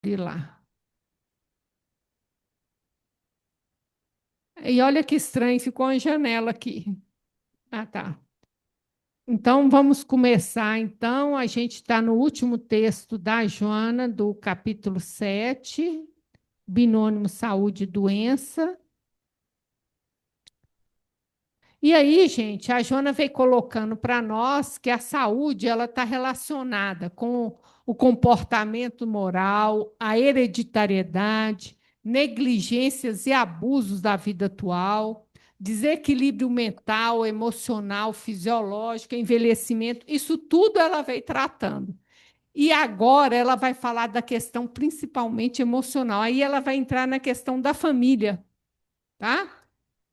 De lá. E olha que estranho, ficou uma janela aqui. Ah, tá. Então, vamos começar. Então, a gente está no último texto da Joana, do capítulo 7, binônimo saúde e doença. E aí, gente, a Joana veio colocando para nós que a saúde ela está relacionada com o comportamento moral, a hereditariedade, negligências e abusos da vida atual, desequilíbrio mental, emocional, fisiológico, envelhecimento, isso tudo ela veio tratando. E agora ela vai falar da questão principalmente emocional. Aí ela vai entrar na questão da família, tá?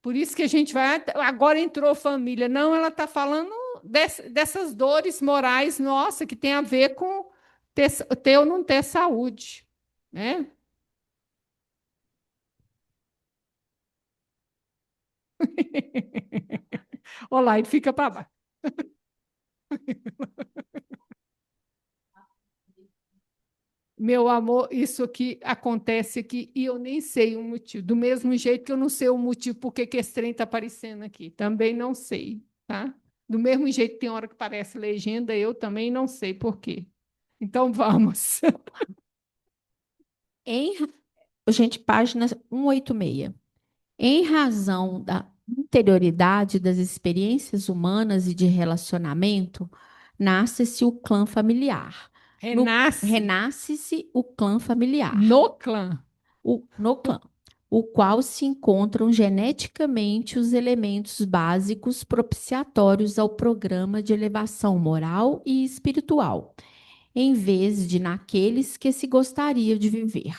Por isso que a gente vai. Agora entrou família. Não, ela está falando dessas dores morais, nossa, que tem a ver com ter ou não ter saúde. Né? Olá, e fica para baixo. Meu amor, isso aqui acontece aqui e eu nem sei o motivo. Do mesmo jeito que eu não sei o motivo por que esse trem está aparecendo aqui. Também não sei, tá? Do mesmo jeito que tem hora que aparece legenda, eu também não sei por quê. Então vamos. Em, gente, página 186. Em razão da interioridade das experiências humanas e de relacionamento, nasce-se o clã familiar. Renasce Renasce-se o clã familiar, no clã. no clã, o qual se encontram geneticamente os elementos básicos propiciatórios ao programa de elevação moral e espiritual, em vez de naqueles que se gostaria de viver.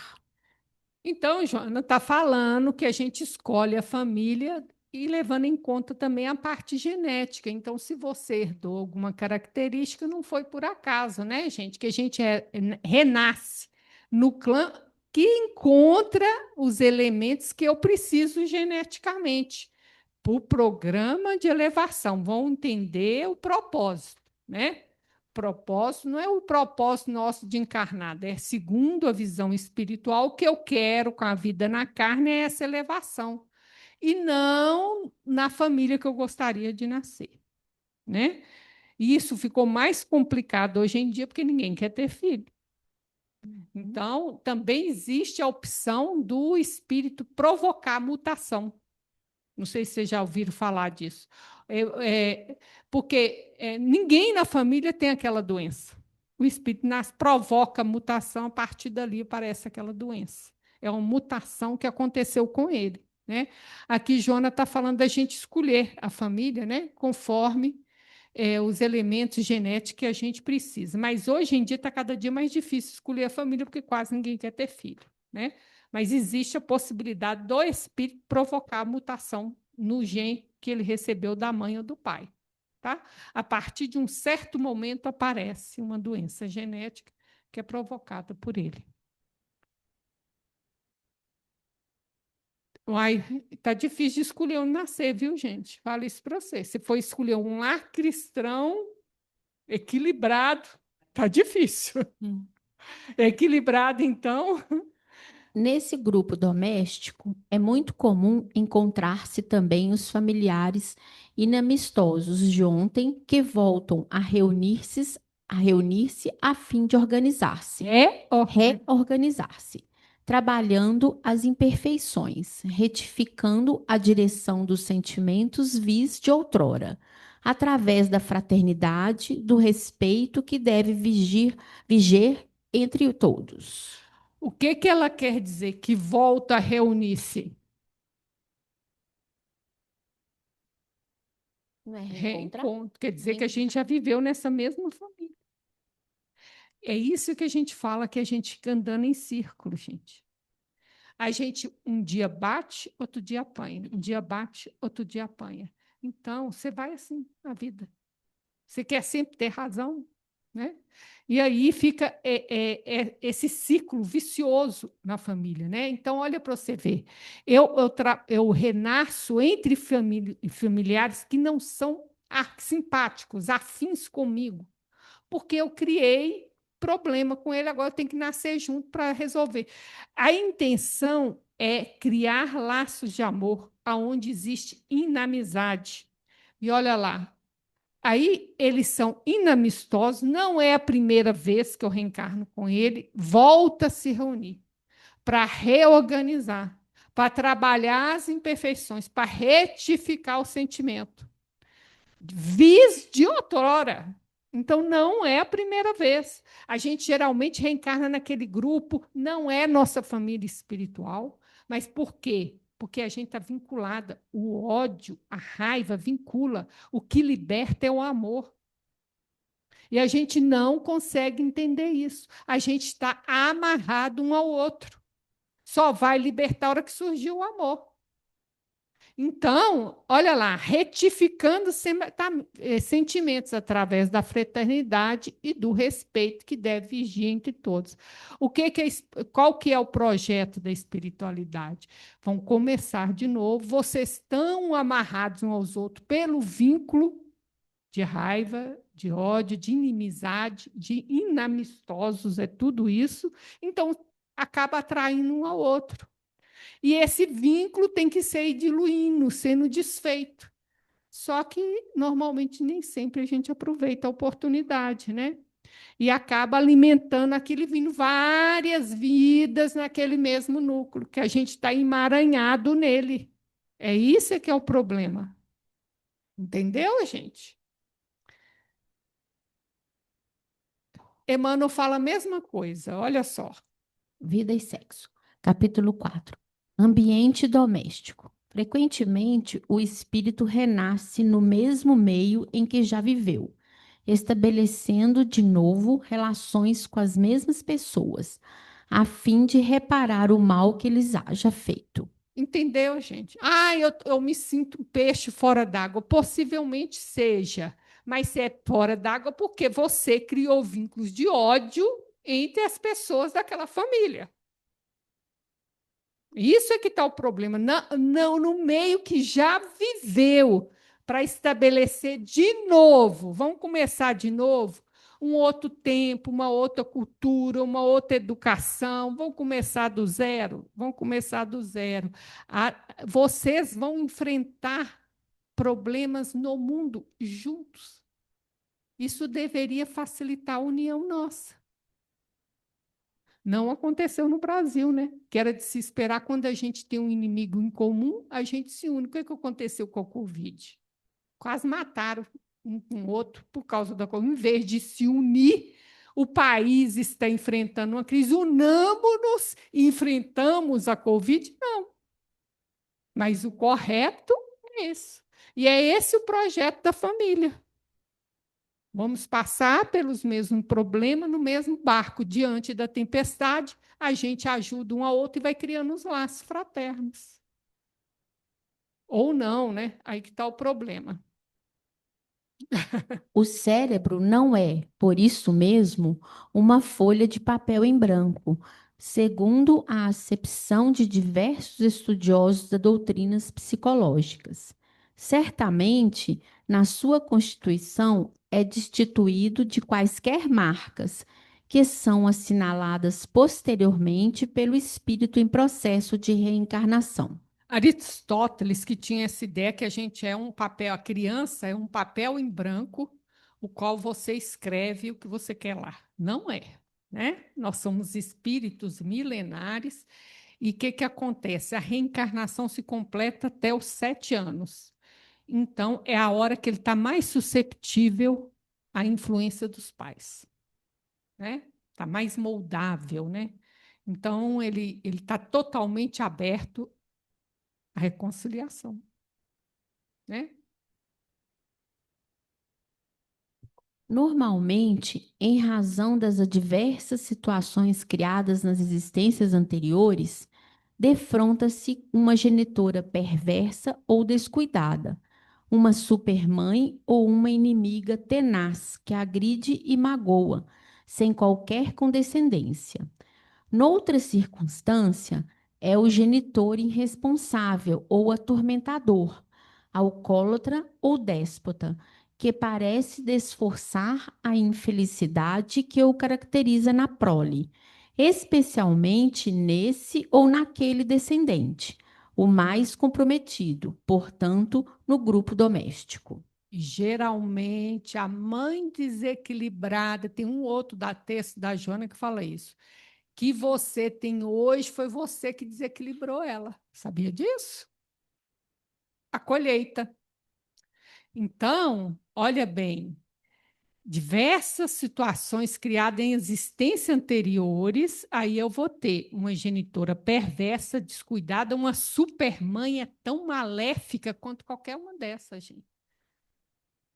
Então, Joana está falando que a gente escolhe a família e levando em conta também a parte genética. Então, se você herdou alguma característica, não foi por acaso, né, gente? Que a gente renasce no clã que encontra os elementos que eu preciso geneticamente para o programa de elevação. Vão entender o propósito, né? Propósito não é o propósito nosso de encarnado, é segundo a visão espiritual, o que eu quero com a vida na carne é essa elevação, e não na família que eu gostaria de nascer, né? E isso ficou mais complicado hoje em dia porque ninguém quer ter filho. Então, também existe a opção do espírito provocar mutação. Não sei se vocês já ouviram falar disso. Porque ninguém na família tem aquela doença. O espírito nasce, provoca mutação, a partir dali aparece aquela doença. É uma mutação que aconteceu com ele. Né? Aqui, Jona está falando da gente escolher a família, né? Conforme os elementos genéticos que a gente precisa. Mas hoje em dia está cada dia mais difícil escolher a família, porque quase ninguém quer ter filho. Né? Mas existe a possibilidade do espírito provocar a mutação no gene que ele recebeu da mãe ou do pai. Tá? A partir de um certo momento aparece uma doença genética que é provocada por ele. Uai, tá difícil de escolher onde nascer, viu, gente? Falo isso para você. Se for escolher um lar cristão equilibrado, tá difícil. Hum. Equilibrado, então, Nesse grupo doméstico, é muito comum encontrar-se também os familiares inamistosos de ontem que voltam a reunir-se a fim de organizar-se, reorganizar-se, trabalhando as imperfeições, retificando a direção dos sentimentos vis de outrora, através da fraternidade, do respeito que deve viger entre todos. o que que ela quer dizer que volta a reunir-se? Não é reencontrar? Reencontro, quer dizer que a Reen- gente já viveu nessa mesma família. É isso que a gente fala que a gente fica andando em círculo, gente. A gente um dia bate, outro dia apanha. Um dia bate, outro dia apanha. Então, você vai assim na vida. Você quer sempre ter razão, né? E aí fica esse ciclo vicioso na família, né? Então, olha para você ver. Eu renasço entre familiares que não são simpáticos, afins comigo, porque eu criei. problema com ele, agora eu tenho que nascer junto para resolver. A intenção é criar laços de amor aonde existe inamizade. E olha lá, aí eles são inamistosos, não é a primeira vez que eu reencarno com ele, volta a se reunir para reorganizar, para trabalhar as imperfeições, para retificar o sentimento. Vis de outrora. Então, não é a primeira vez. A gente geralmente reencarna naquele grupo, não é nossa família espiritual, mas por quê? Porque a gente está vinculada. O ódio, a raiva vincula. O que liberta é o amor. E a gente não consegue entender isso. A gente está amarrado um ao outro. Só vai libertar a hora que surgiu o amor. Então, olha lá, retificando sentimentos através da fraternidade e do respeito que deve vigir entre todos. Qual que é o projeto da espiritualidade? Vão começar de novo, vocês estão amarrados uns aos outros pelo vínculo de raiva, de ódio, de inimizade, de inamistosos, é tudo isso. Então, acaba atraindo um ao outro. E esse vínculo tem que ser diluindo, sendo desfeito. Só que, normalmente, nem sempre a gente aproveita a oportunidade, né? E acaba alimentando aquele vindo várias vidas naquele mesmo núcleo, que a gente está emaranhado nele. É isso que é o problema. Entendeu, gente? Emmanuel fala a mesma coisa, olha só. Vida e sexo. Capítulo 4. Ambiente doméstico. Frequentemente, o espírito renasce no mesmo meio em que já viveu, estabelecendo de novo relações com as mesmas pessoas, a fim de reparar o mal que lhes haja feito. Entendeu, gente? Eu me sinto um peixe fora d'água. Possivelmente seja, mas se é fora d'água porque você criou vínculos de ódio entre as pessoas daquela família. Isso é que está o problema. Não, no meio que já viveu, para estabelecer de novo. Vamos começar de novo? Um outro tempo, uma outra cultura, uma outra educação. Vamos começar do zero? Vamos começar do zero. Vocês vão enfrentar problemas no mundo juntos. Isso deveria facilitar a união nossa. Não aconteceu no Brasil, né? Que era de se esperar quando a gente tem um inimigo em comum, a gente se une. O que aconteceu com a Covid? Quase mataram um com o outro por causa da Covid. Em vez de se unir, o país está enfrentando uma crise. Unamos-nos e enfrentamos a Covid? Não. Mas o correto é isso. E é esse o projeto da família. Vamos passar pelos mesmos problemas no mesmo barco. Diante da tempestade, a gente ajuda um ao outro e vai criando os laços fraternos. Ou não, né? Aí que está o problema. O cérebro não é, por isso mesmo, uma folha de papel em branco, segundo a acepção de diversos estudiosos das doutrinas psicológicas. Certamente, na sua constituição, é destituído de quaisquer marcas que são assinaladas posteriormente pelo espírito em processo de reencarnação. Aristóteles, que tinha essa ideia que a gente é um papel, a criança é um papel em branco, o qual você escreve o que você quer lá. Não é, né? Nós somos espíritos milenares. E o que acontece? A reencarnação se completa até os 7 anos. Então, é a hora que ele está mais susceptível à influência dos pais, né? Está mais moldável, né? Então, ele está totalmente aberto à reconciliação, né? Normalmente, em razão das adversas situações criadas nas existências anteriores, defronta-se uma genitora perversa ou descuidada, uma supermãe ou uma inimiga tenaz que agride e magoa, sem qualquer condescendência. Noutra circunstância, é o genitor irresponsável ou atormentador, alcoólatra ou déspota, que parece desforçar a infelicidade que o caracteriza na prole, especialmente nesse ou naquele descendente, o mais comprometido, portanto, no grupo doméstico. Geralmente, a mãe desequilibrada, tem um outro da texto da Joana que fala isso, que você tem hoje foi você que desequilibrou ela. Sabia disso? A colheita. Então, olha bem, diversas situações criadas em existências anteriores, aí eu vou ter uma genitora perversa, descuidada, uma supermãe é tão maléfica quanto qualquer uma dessas, gente.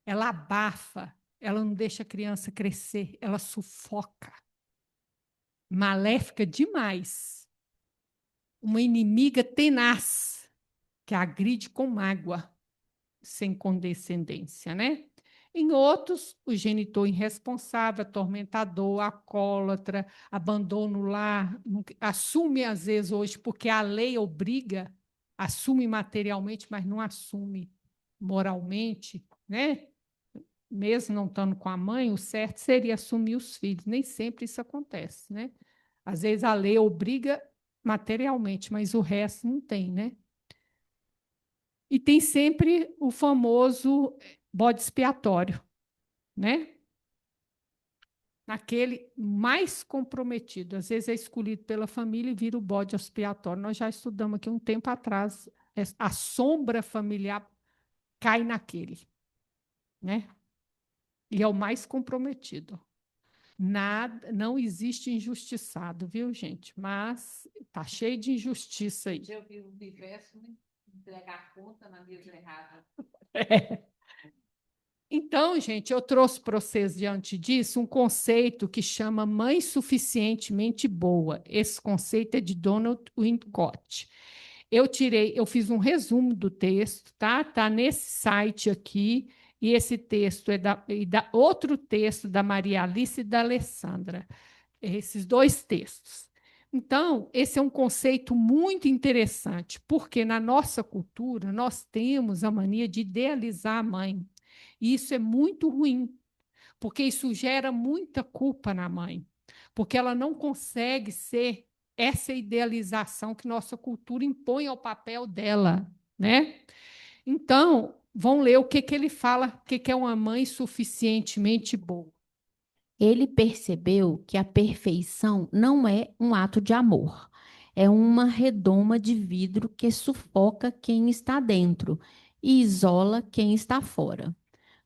Ela abafa, ela não deixa a criança crescer, ela sufoca. Maléfica demais. Uma inimiga tenaz, que agride com mágoa, sem condescendência, né? Em outros, o genitor irresponsável, atormentador, alcoólatra, abandono o lar, assume às vezes hoje, porque a lei obriga, assume materialmente, mas não assume moralmente, né? Mesmo não estando com a mãe, o certo seria assumir os filhos. Nem sempre isso acontece, né? Às vezes a lei obriga materialmente, mas o resto não tem, né? E tem sempre o famoso bode expiatório, né? Naquele mais comprometido. Às vezes é escolhido pela família e vira o bode expiatório. Nós já estudamos aqui um tempo atrás, a sombra familiar cai naquele, né? E é o mais comprometido. Nada, não existe injustiçado, viu, gente? Mas tá cheio de injustiça aí. Eu vi o diverso, né? Entregar conta na mesa errada. É. Então, gente, eu trouxe para vocês, diante disso, um conceito que chama mãe suficientemente boa. Esse conceito é de Donald Winnicott. Eu fiz um resumo do texto, tá? Tá nesse site aqui, e esse texto é da outro texto da Maria Alice e da Alessandra. Esses dois textos. Então, esse é um conceito muito interessante, porque na nossa cultura nós temos a mania de idealizar a mãe. E isso é muito ruim, porque isso gera muita culpa na mãe, porque ela não consegue ser essa idealização que nossa cultura impõe ao papel dela, né? Então, vão ler o que ele fala, o que é uma mãe suficientemente boa. Ele percebeu que a perfeição não é um ato de amor, é uma redoma de vidro que sufoca quem está dentro e isola quem está fora.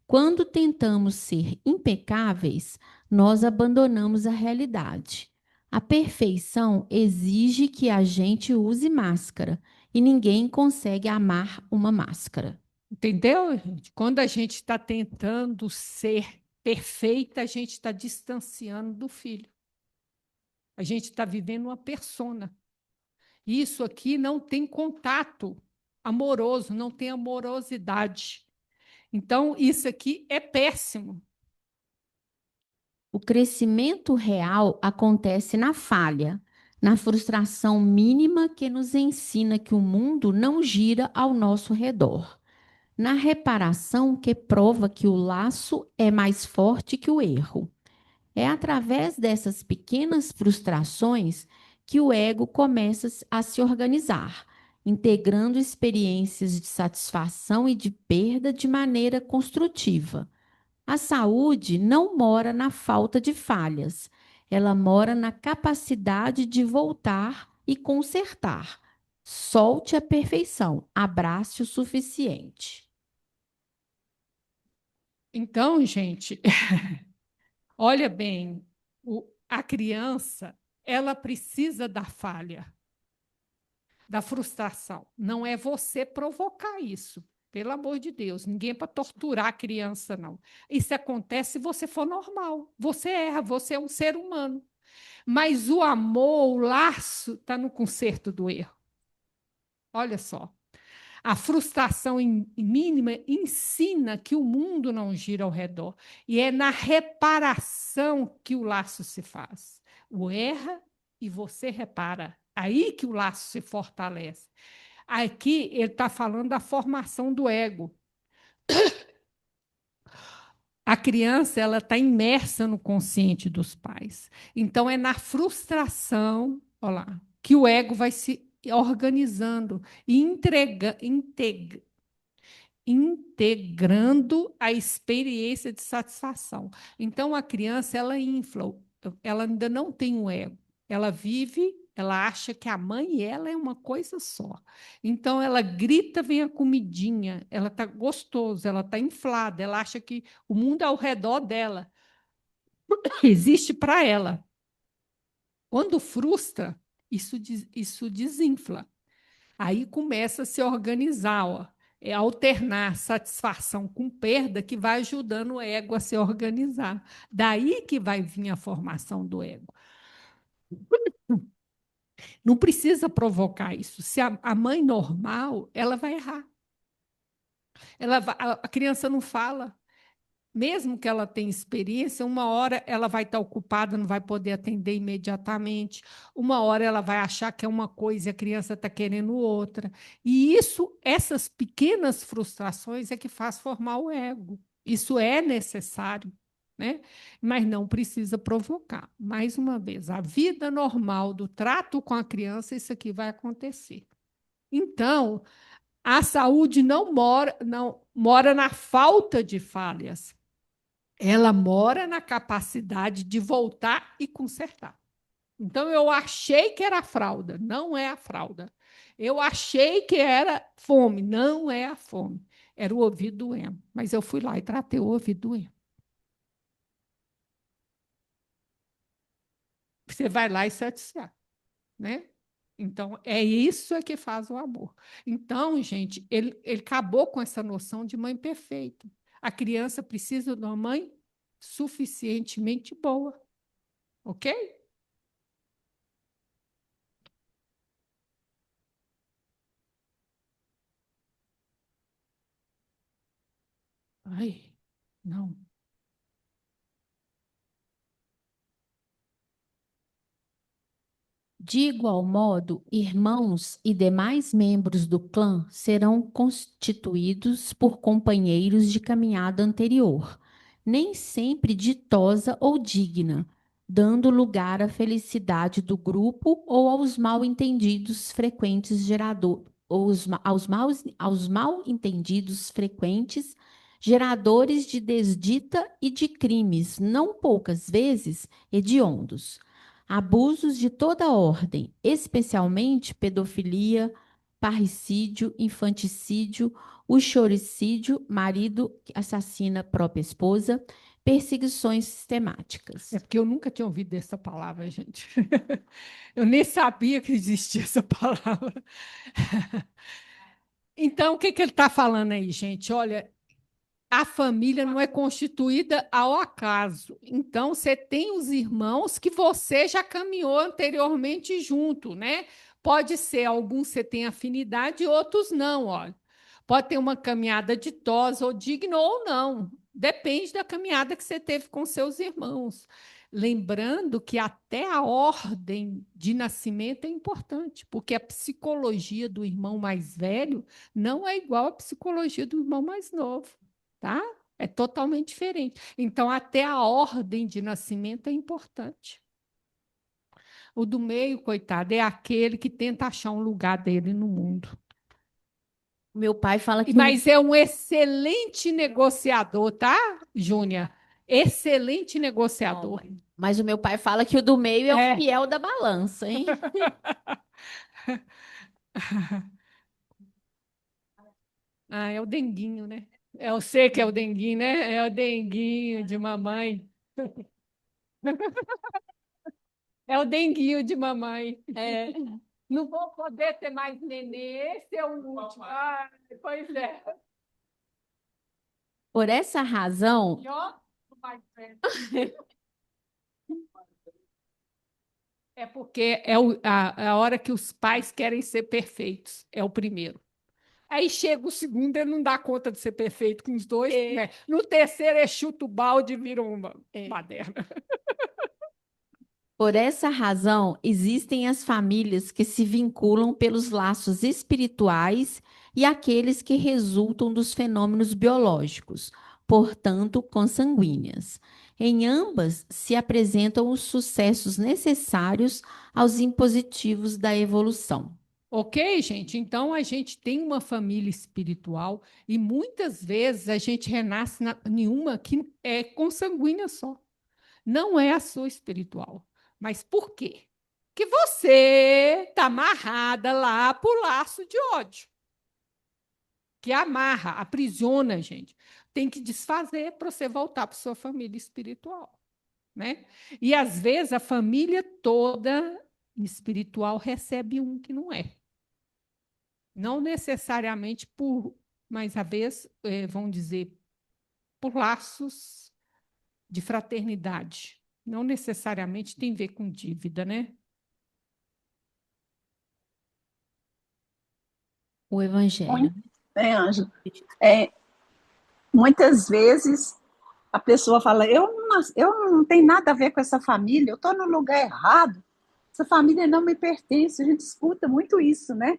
Quando tentamos ser impecáveis, nós abandonamos a realidade. A perfeição exige que a gente use máscara e ninguém consegue amar uma máscara. Entendeu, gente? Quando a gente está tentando ser perfeita, a gente está distanciando do filho. A gente está vivendo uma persona. Isso aqui não tem contato amoroso, não tem amorosidade. Então, isso aqui é péssimo. O crescimento real acontece na falha, na frustração mínima que nos ensina que o mundo não gira ao nosso redor, na reparação que prova que o laço é mais forte que o erro. É através dessas pequenas frustrações que o ego começa a se organizar, integrando experiências de satisfação e de perda de maneira construtiva. A saúde não mora na falta de falhas, ela mora na capacidade de voltar e consertar. Solte a perfeição, abrace o suficiente. Então, gente, olha bem, a criança, ela precisa da falha, da frustração. Não é você provocar isso. Pelo amor de Deus, ninguém é para torturar a criança, não. Isso acontece se você for normal. Você erra, você é um ser humano. Mas o amor, o laço, está no conserto do erro. Olha só. A frustração mínima ensina que o mundo não gira ao redor. E é na reparação que o laço se faz. O erra e você repara. Aí que o laço se fortalece. Aqui ele está falando da formação do ego. A criança ela está imersa no consciente dos pais. Então é na frustração, olha lá, que o ego vai se organizando e integrando a experiência de satisfação. Então a criança ela infla, ela ainda não tem um ego. Ela vive, ela acha que a mãe e ela é uma coisa só. Então ela grita, vem a comidinha, ela está gostosa, ela está inflada, ela acha que o mundo ao redor dela existe para ela. Quando frustra, isso desinfla. Aí começa a se organizar, ó. É alternar satisfação com perda que vai ajudando o ego a se organizar. Daí que vai vir a formação do ego. Não precisa provocar isso. Se a mãe normal, ela vai errar. A criança não fala. Mesmo que ela tenha experiência, uma hora ela vai estar ocupada, não vai poder atender imediatamente. Uma hora ela vai achar que é uma coisa e a criança está querendo outra. E isso, essas pequenas frustrações é que faz formar o ego. Isso é necessário, né? Mas não precisa provocar. Mais uma vez, a vida normal do trato com a criança, isso aqui vai acontecer. Então, a saúde não mora na falta de falhas, ela mora na capacidade de voltar e consertar. Então, eu achei que era a fralda, não é a fralda. Eu achei que era fome, não é a fome. Era o ouvido doendo. Mas eu fui lá e tratei o ouvido doendo. Você vai lá e satisfaz, né? Então, é isso é que faz o amor. Então, gente, ele acabou com essa noção de mãe perfeita. A criança precisa de uma mãe suficientemente boa, ok? Ai, não. De igual modo, irmãos e demais membros do clã serão constituídos por companheiros de caminhada anterior, nem sempre ditosa ou digna, dando lugar à felicidade do grupo ou aos mal-entendidos frequentes aos mal-entendidos frequentes geradores de desdita e de crimes, não poucas vezes hediondos. Abusos de toda ordem, especialmente pedofilia, parricídio, infanticídio, uxoricídio, marido que assassina própria esposa, perseguições sistemáticas. É porque eu nunca tinha ouvido essa palavra, gente. Eu nem sabia que existia essa palavra. Então, o que, que ele está falando aí, gente? Olha, a família não é constituída ao acaso. Então, você tem os irmãos que você já caminhou anteriormente junto, né? Pode ser alguns você tem afinidade, outros não, olha. Pode ter uma caminhada ditosa ou digna ou não. Depende da caminhada que você teve com seus irmãos. Lembrando que até a ordem de nascimento é importante, porque a psicologia do irmão mais velho não é igual à psicologia do irmão mais novo, tá? É totalmente diferente. Então, até a ordem de nascimento é importante. O do meio, coitado, é aquele que tenta achar um lugar dele no mundo. Meu pai fala que Mas é um excelente negociador, tá, Júnia? Excelente negociador. Mas o meu pai fala que o do meio é o É. fiel da balança, hein? Ah, é o denguinho, né? Eu sei que é o denguinho, né? É o denguinho de mamãe. É o denguinho de mamãe. É. Não vou poder ter mais nenê, esse é o último. Ah, pois é. Por essa razão, E ó, o mais velho. É porque é a hora que os pais querem ser perfeitos. É o primeiro. Aí chega o segundo, ele não dá conta de ser perfeito com os dois, né? No terceiro, é chuta o balde e vira uma baderna. por essa razão, existem as famílias que se vinculam pelos laços espirituais e aqueles que resultam dos fenômenos biológicos, portanto consanguíneas. Em ambas se apresentam os sucessos necessários aos impositivos da evolução. Ok, gente? Então a gente tem uma família espiritual e muitas vezes a gente renasce em uma que é consanguínea só. Não é a sua espiritual. Mas por quê? Que você está amarrada lá por laço de ódio. Que amarra, aprisiona, gente. Tem que desfazer para você voltar para sua família espiritual, né? E às vezes a família toda espiritual recebe um que não é. Não necessariamente por, mas às vezes, vamos dizer, por laços de fraternidade. Não necessariamente tem a ver com dívida, né? O Evangelho. Ângela? É, muitas vezes a pessoa fala, eu não tenho nada a ver com essa família, eu estou no lugar errado, essa família não me pertence. A gente escuta muito isso, né?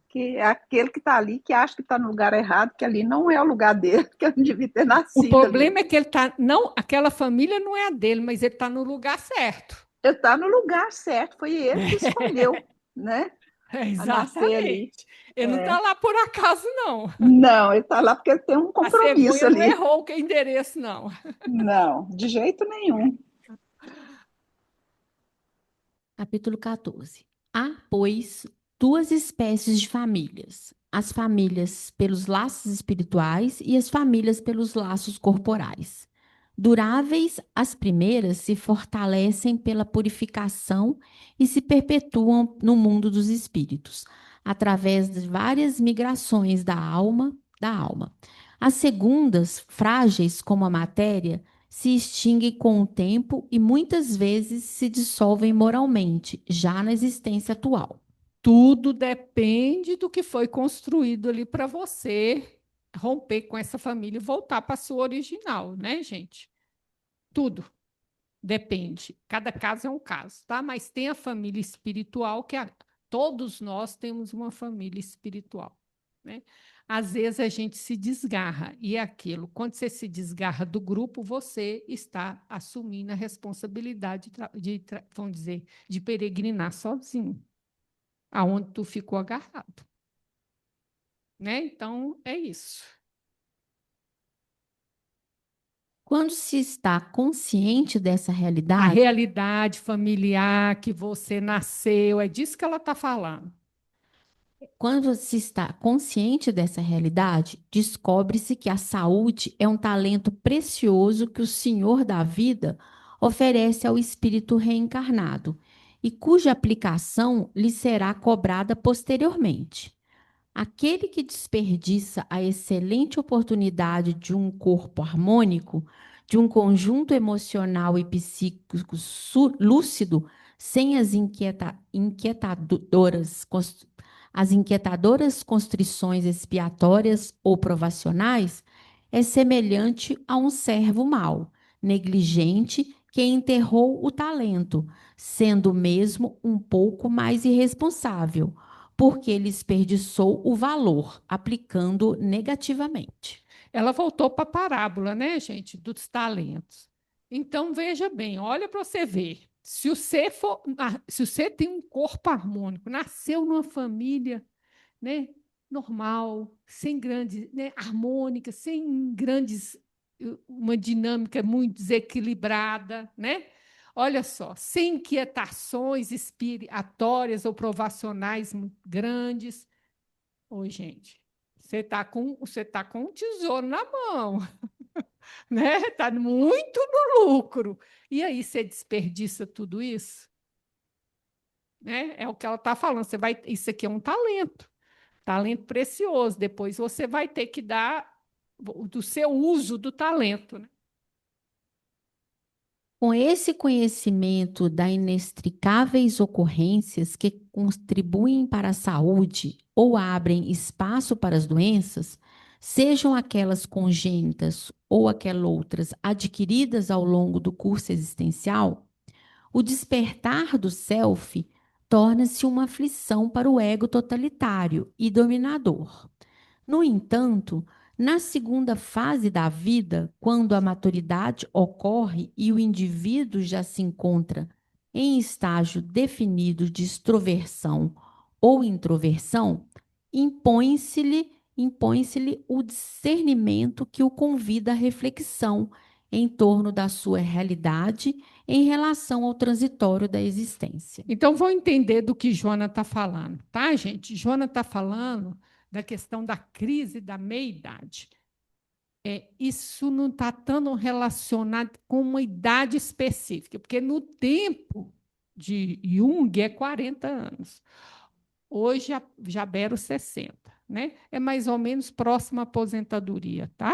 Que é aquele que está ali, que acha que está no lugar errado, que ali não é o lugar dele, que ele não devia ter O nascido ali. problema é que ele tá, não, aquela família não é a dele, mas ele está no lugar certo. Ele está no lugar certo, foi ele que escolheu, né? A nascer ali. Exatamente. Ele não está É. lá por acaso, não. Não, ele está lá porque ele tem um A compromisso cegonha não ali. errou o endereço, não. Não, de jeito nenhum. Capítulo 14. Há, pois, duas espécies de famílias: as famílias pelos laços espirituais e as famílias pelos laços corporais. Duráveis, as primeiras se fortalecem pela purificação e se perpetuam no mundo dos espíritos, através de várias migrações da alma. As segundas, frágeis como a matéria, se extinguem com o tempo e muitas vezes se dissolvem moralmente, já na existência atual. Tudo depende do que foi construído ali para você romper com essa família e voltar para a sua original, né, gente? Tudo depende. Cada caso é um caso, tá? Mas tem a família espiritual todos nós temos uma família espiritual, né? Às vezes a gente se desgarra e é aquilo. Quando você se desgarra do grupo, você está assumindo a responsabilidade vamos dizer, de peregrinar sozinho, aonde tu ficou agarrado, né? Então é isso. Quando se está consciente dessa A realidade, realidade familiar que você nasceu, é disso que ela está falando. quando se está consciente dessa realidade, descobre-se que a saúde é um talento precioso que o Senhor da vida oferece ao espírito reencarnado e cuja aplicação lhe será cobrada posteriormente. Aquele que desperdiça a excelente oportunidade de um corpo harmônico, de um conjunto emocional e psíquico lúcido, sem as inquietadoras constrições expiatórias ou provacionais, é semelhante a um servo mau, negligente, que enterrou o talento, sendo mesmo um pouco mais irresponsável porque ele desperdiçou o valor, aplicando negativamente. Ela voltou para a parábola, né, gente, dos talentos. Então, veja bem, olha para você ver. Se você tem um corpo harmônico, nasceu numa família, né, normal, sem grandes, né, harmônica, sem grandes, uma dinâmica muito desequilibrada, né? Olha só, sem inquietações expiratórias ou provacionais muito grandes. Oi, gente, você tá com um tesouro na mão, né? Tá muito no lucro. E aí você desperdiça tudo isso, né? É o que ela está falando. Isso aqui é um talento precioso. Depois você vai ter que dar do seu uso do talento, né? Com esse conhecimento das inextricáveis ocorrências que contribuem para a saúde ou abrem espaço para as doenças, sejam aquelas congênitas ou aquelas outras adquiridas ao longo do curso existencial, o despertar do self torna-se uma aflição para o ego totalitário e dominador. No entanto, Na segunda fase da vida, quando a maturidade ocorre e o indivíduo já se encontra em estágio definido de extroversão ou introversão, impõe-se-lhe o discernimento que o convida à reflexão em torno da sua realidade em relação ao transitório da existência. Então, vou entender do que Joana está falando, tá, gente? Joana está falando da questão da crise da meia-idade. Isso não está tão relacionado com uma idade específica, porque no tempo de Jung é 40 anos. Hoje já beira os 60, né? É mais ou menos próximo à aposentadoria, tá?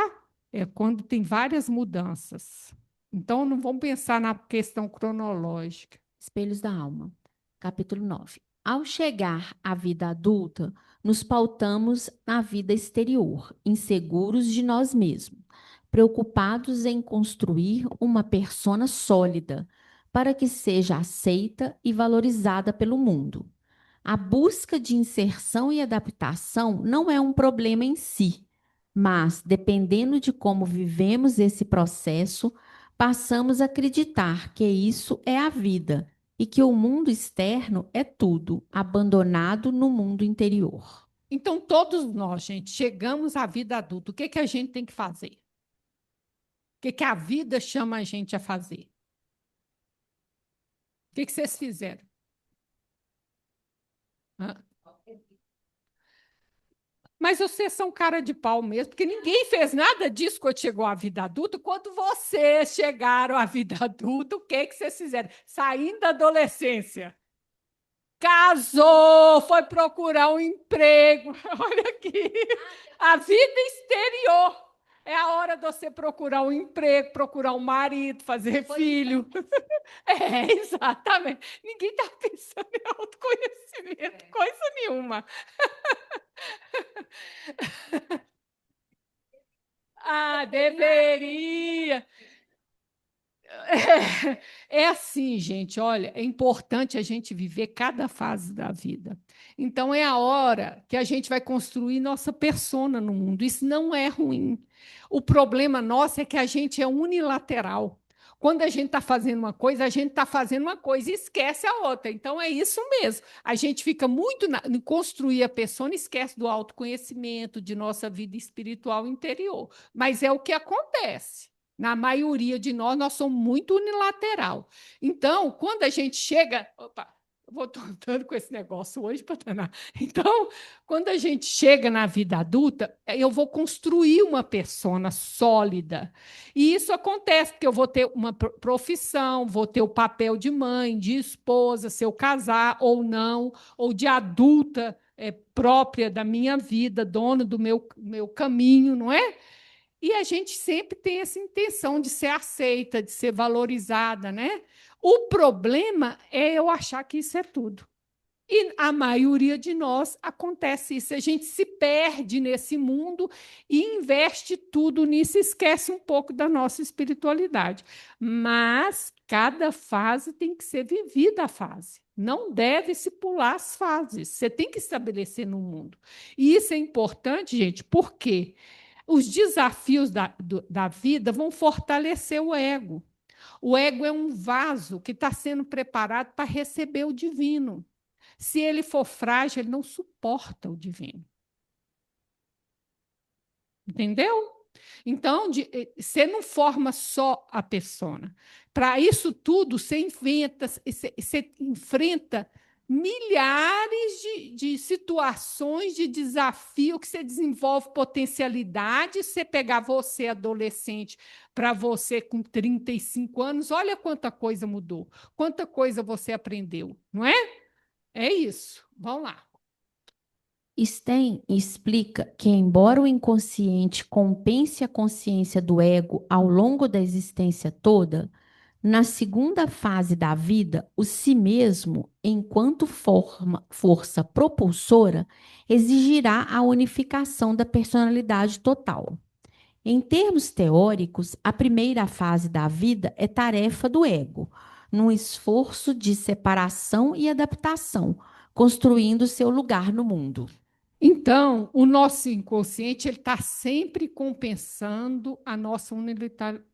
É quando tem várias mudanças. Então, não vamos pensar na questão cronológica. Espelhos da Alma, capítulo 9. Ao chegar à vida adulta, nos pautamos na vida exterior, inseguros de nós mesmos, preocupados em construir uma persona sólida para que seja aceita e valorizada pelo mundo. A busca de inserção e adaptação não é um problema em si, mas, dependendo de como vivemos esse processo, passamos a acreditar que isso é a vida e que o mundo externo é tudo, abandonado no mundo interior. Então, todos nós, gente, chegamos à vida adulta. O que a gente tem que fazer? O que a vida chama a gente a fazer? O que vocês fizeram? Hã? Mas vocês são cara de pau mesmo, porque ninguém fez nada disso quando chegou à vida adulta. Quando vocês chegaram à vida adulta, o que vocês fizeram? Saindo da adolescência. Casou, foi procurar um emprego. Olha aqui. A vida exterior. É a hora de você procurar um emprego, procurar um marido, fazer filho. Exatamente. Ninguém está pensando em autoconhecimento, coisa nenhuma. Deveria. É assim, gente, olha, é importante a gente viver cada fase da vida. Então, é a hora que a gente vai construir nossa persona no mundo. Isso não é ruim. O problema nosso é que a gente é unilateral. Quando a gente está fazendo uma coisa, a gente está fazendo uma coisa e esquece a outra. Então, é isso mesmo. A gente fica muito em construir a persona e esquece do autoconhecimento, de nossa vida espiritual interior. Mas é o que acontece. Na maioria de nós somos muito unilateral. Então, quando a gente chega. Opa, eu vou tentando com esse negócio hoje para danar. Então, quando a gente chega na vida adulta, eu vou construir uma persona sólida. E isso acontece porque eu vou ter uma profissão, vou ter o papel de mãe, de esposa, se eu casar ou não, ou de adulta própria da minha vida, dona do meu caminho, não é? E a gente sempre tem essa intenção de ser aceita, de ser valorizada, né? O problema é eu achar que isso é tudo. E a maioria de nós acontece isso. A gente se perde nesse mundo e investe tudo nisso, esquece um pouco da nossa espiritualidade. Mas cada fase tem que ser vivida a fase. Não deve se pular as fases. Você tem que estabelecer no mundo. E isso é importante, gente, porque os desafios da vida vão fortalecer o ego. O ego é um vaso que está sendo preparado para receber o divino. Se ele for frágil, ele não suporta o divino. Entendeu? Então, você não forma só a persona. Para isso tudo, você enfrenta milhares de situações de desafio que você desenvolve potencialidade. Você pegar você, adolescente, para você com 35 anos, olha quanta coisa mudou, quanta coisa você aprendeu, não é? É isso. Vamos lá. Stein explica que, embora o inconsciente compense a consciência do ego ao longo da existência toda, na segunda fase da vida, o si mesmo, enquanto força propulsora, exigirá a unificação da personalidade total. Em termos teóricos, a primeira fase da vida é tarefa do ego, num esforço de separação e adaptação, construindo seu lugar no mundo. Então, o nosso inconsciente ele está sempre compensando a nossa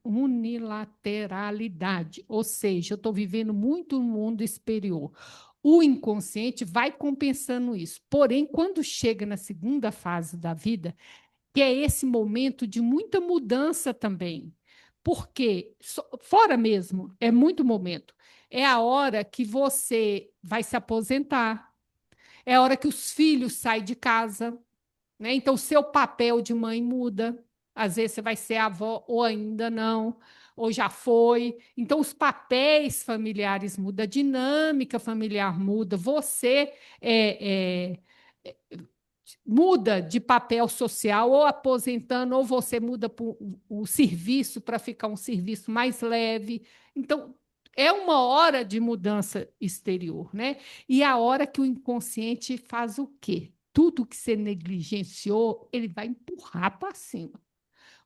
unilateralidade, ou seja, eu estou vivendo muito no mundo exterior. O inconsciente vai compensando isso. Porém, quando chega na segunda fase da vida, que é esse momento de muita mudança também, porque fora mesmo, é muito momento. É a hora que você vai se aposentar, é a hora que os filhos saem de casa, né? Então, o seu papel de mãe muda. Às vezes você vai ser avó ou ainda não, ou já foi. Então, os papéis familiares mudam, a dinâmica familiar muda. Você muda de papel social, ou aposentando, ou você muda o serviço para ficar um serviço mais leve. Então, é uma hora de mudança exterior, né? E a hora que o inconsciente faz o quê? Tudo que você negligenciou, ele vai empurrar para cima.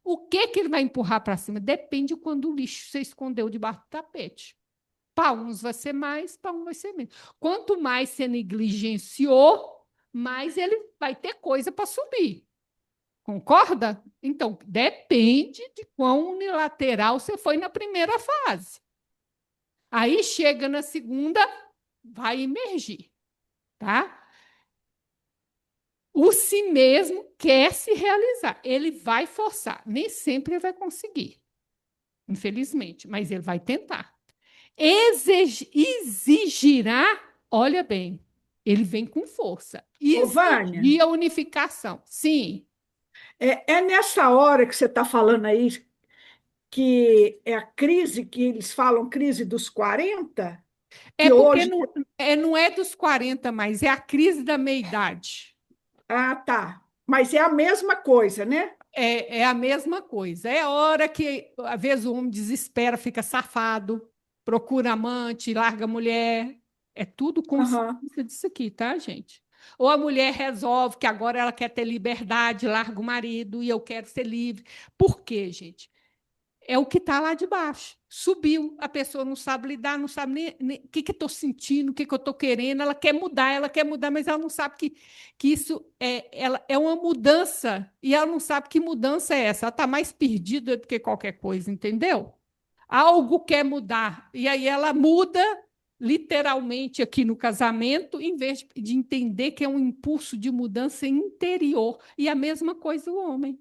O que que ele vai empurrar para cima? Depende de quando o lixo você escondeu debaixo do tapete. Para uns vai ser mais, para uns vai ser menos. Quanto mais você negligenciou, mais ele vai ter coisa para subir. Concorda? Então, depende de quão unilateral você foi na primeira fase. Aí chega na segunda, vai emergir, tá? O si mesmo quer se realizar, ele vai forçar, nem sempre ele vai conseguir, infelizmente, mas ele vai tentar. Exigirá, olha bem, ele vem com força. Ô, Vânia, Exigir a unificação. Sim. é nessa hora que você está falando aí, que é a crise, que eles falam crise dos 40, É que porque hoje. não é dos 40 mais, é a crise da meia-idade. Ah, tá. Mas é a mesma coisa, né? É a mesma coisa. É a hora que, às vezes, o homem desespera, fica safado, procura amante, larga a mulher. É tudo Aham. consequência disso aqui, tá, gente? Ou a mulher resolve que agora ela quer ter liberdade, larga o marido e eu quero ser livre. Por quê, gente? É o que está lá de baixo. Subiu, a pessoa não sabe lidar, não sabe nem o que estou sentindo, o que eu estou querendo, ela quer mudar, mas ela não sabe que isso é uma mudança, e ela não sabe que mudança é essa. Ela está mais perdida do que qualquer coisa, entendeu? Algo quer mudar, e aí ela muda literalmente aqui no casamento, em vez de entender que é um impulso de mudança interior. E a mesma coisa o homem.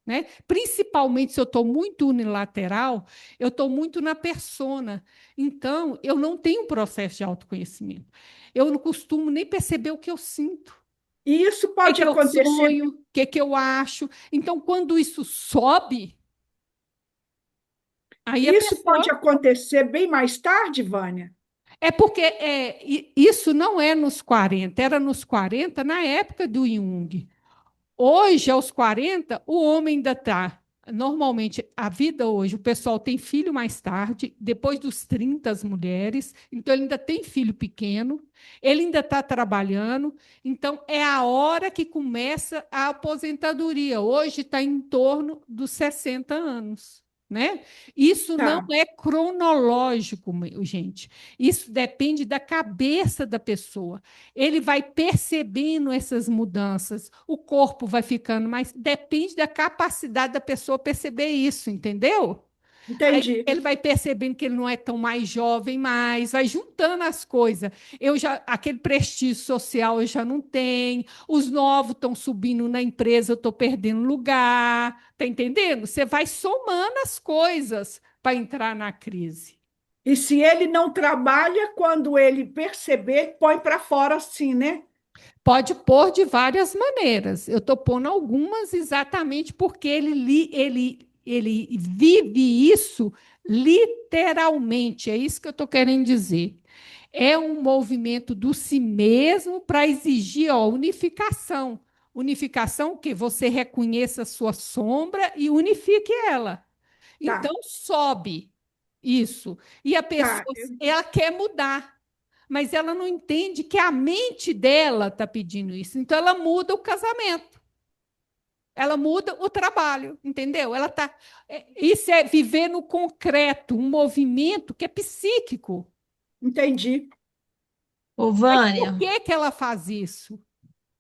Né? Principalmente se eu estou muito unilateral, eu estou muito na persona. Então, eu não tenho um processo de autoconhecimento. Eu não costumo nem perceber o que eu sinto, E isso o pode que eu acontecer, sonho, o que eu acho. Então, quando isso sobe, aí a isso pode pessoa. acontecer bem mais tarde, Vânia? É porque isso não é nos 40, era nos 40 na época do Jung. Hoje, aos 40, o homem ainda está. Normalmente, a vida hoje, o pessoal tem filho mais tarde, depois dos 30, as mulheres, então ele ainda tem filho pequeno, ele ainda está trabalhando, então é a hora que começa a aposentadoria. Hoje está em torno dos 60 anos. Né? Isso não Tá, é cronológico, gente. Isso depende da cabeça da pessoa. Ele vai percebendo essas mudanças, o corpo vai ficando mais. Depende da capacidade da pessoa perceber isso, entendeu? Aí entendi. ele vai percebendo que ele não é tão mais jovem mais, vai juntando as coisas. Aquele prestígio social eu já não tenho, os novos estão subindo na empresa, eu estou perdendo lugar, tá entendendo? Você vai somando as coisas para entrar na crise. E se ele não trabalha, quando ele perceber, põe para fora assim, né? Pode pôr de várias maneiras. Eu estou pondo algumas exatamente porque ele vive isso literalmente. É isso que eu estou querendo dizer. É um movimento do si mesmo para exigir unificação. Unificação que você reconheça a sua sombra e unifique ela. Então, Tá, sobe isso. E a pessoa, tá. ela quer mudar, mas ela não entende que a mente dela está pedindo isso. Então, ela muda o casamento, ela muda o trabalho, entendeu? Isso é viver no concreto, um movimento que é psíquico. Entendi. Ô, Mas Vânia, por que ela faz isso?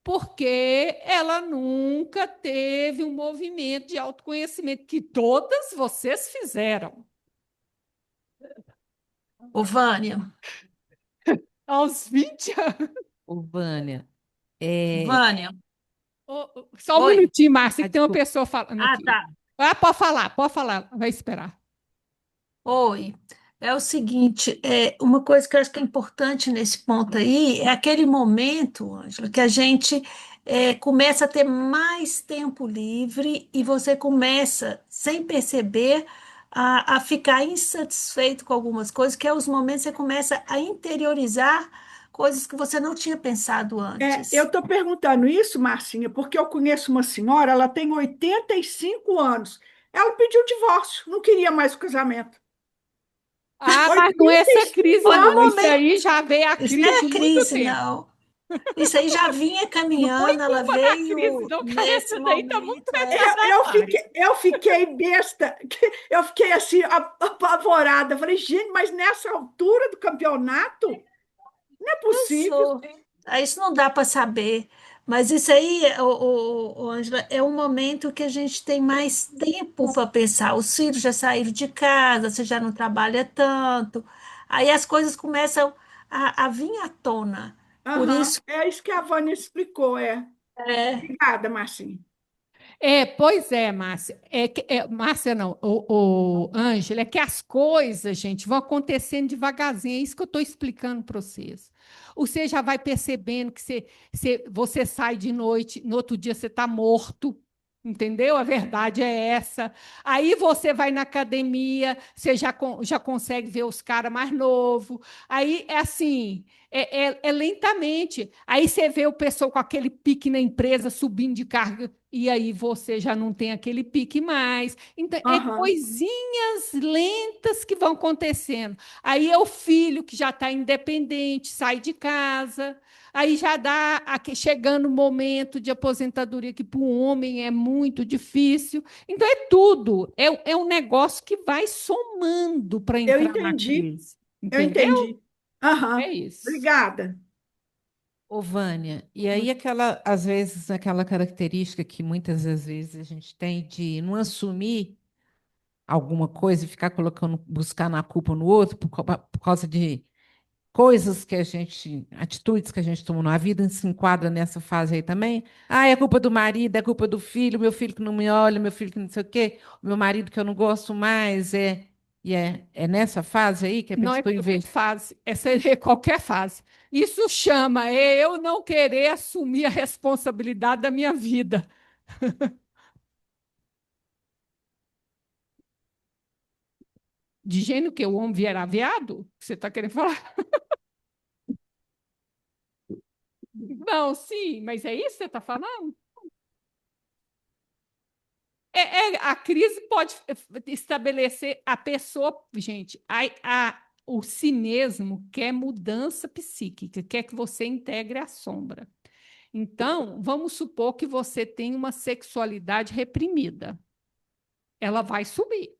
porque ela nunca teve um movimento de autoconhecimento que todas vocês fizeram. Ô, Vânia, Aos 20 anos. Ô, Vânia, Vânia, Só um oi. minutinho, Márcia, que tem uma desculpa. pessoa falando Ah, aqui. tá. Ah, pode falar, vai esperar. Oi. É o seguinte, uma coisa que eu acho que é importante nesse ponto aí é aquele momento, Ângela, que a gente começa a ter mais tempo livre e você começa, sem perceber, a ficar insatisfeito com algumas coisas, que é os momentos que você começa a interiorizar coisas que você não tinha pensado Eu antes. estou perguntando isso, Marcinha, porque eu conheço uma senhora, ela tem 85 anos. Ela pediu o divórcio, não queria mais o casamento. Ah, mas não é essa 85 crise, Foi no não. anos. Isso aí momento, já veio a isso não crise é de muito crise, tempo. não. Isso aí já vinha Não põe caminhando, ela culpa na crise, veio não, que nesse essa daí está muito momento. Eu fiquei besta, eu fiquei assim, apavorada. Falei, gente, mas nessa altura do campeonato, não é possível. Isso, isso não dá para saber. Mas isso aí, Ângela, é um momento que a gente tem mais tempo para pensar. Os filhos já saíram de casa, você já não trabalha tanto. Aí as coisas começam a vir à tona. Por Aham, isso, é isso que a Vânia explicou, é, Obrigada, Marcinha. Pois é, Márcia. Márcia, não, Ângela, é que as coisas, gente, vão acontecendo devagarzinho. É isso que eu estou explicando para vocês. Você já vai percebendo que você sai de noite, no outro dia você está morto. Entendeu? A verdade é essa. Aí você vai na academia, você já consegue ver os caras mais novos. Aí é assim, é lentamente. Aí você vê o pessoal com aquele pique na empresa subindo de carga e aí você já não tem aquele pique mais. Então, é Aham. coisinhas lentas que vão acontecendo. Aí é o filho que já está independente, sai de casa. Aí já dá, chegando o momento de aposentadoria, que para o homem é muito difícil. Então, é tudo. É um negócio que vai somando para Eu entrar na entendi, crise. eu Entendeu? entendi. É Aham, isso. obrigada. Ô, Vânia, e aí às vezes, aquela característica que muitas das vezes a gente tem de não assumir alguma coisa e ficar colocando, buscar na culpa no outro por causa de coisas que a gente, atitudes que a gente tomou na vida, se enquadra nessa fase aí também. Ah, é culpa do marido, é culpa do filho, meu filho que não me olha, meu filho que não sei o quê, o meu marido que eu não gosto mais, é nessa fase aí que a Não é pessoa qualquer investe. fase, é qualquer fase. Isso chama eu não querer assumir a responsabilidade da minha vida. De gênero que o homem vier viado? Você está querendo falar? Não, sim, mas é isso que você está falando? A crise pode estabelecer a pessoa, gente, o si mesmo quer mudança psíquica, quer que você integre a sombra. Então, vamos supor que você tem uma sexualidade reprimida. Ela vai subir.